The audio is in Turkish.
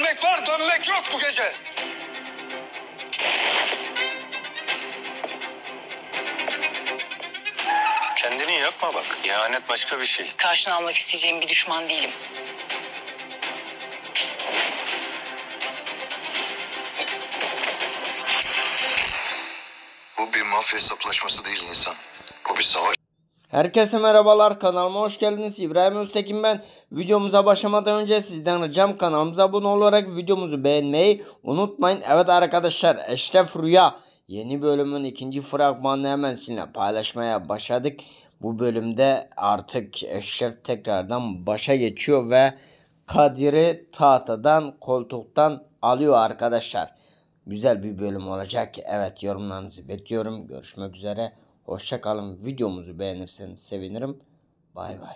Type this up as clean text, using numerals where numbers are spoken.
Gelmek var, dönmek yok bu gece. Kendini yakma bak. İhanet başka bir şey. Karşına almak isteyeceğim bir düşman değilim. Bu bir mafya hesaplaşması değil Nisan. Bu bir savaş. Herkese merhabalar, kanalıma hoş geldiniz. İbrahim Öztekin ben. Videomuza başlamadan önce sizden ricam kanalımıza abone olarak videomuzu beğenmeyi unutmayın. Evet arkadaşlar, Eşref Rüya yeni bölümün ikinci fragmanını hemen sizinle paylaşmaya başladık. Bu bölümde artık Eşref tekrardan başa geçiyor ve Kadir'i tahtadan, koltuktan alıyor arkadaşlar. Güzel bir bölüm olacak. Evet, yorumlarınızı bekliyorum. Görüşmek üzere. Hoşça kalın. Videomuzu beğenirseniz sevinirim. Bay bay.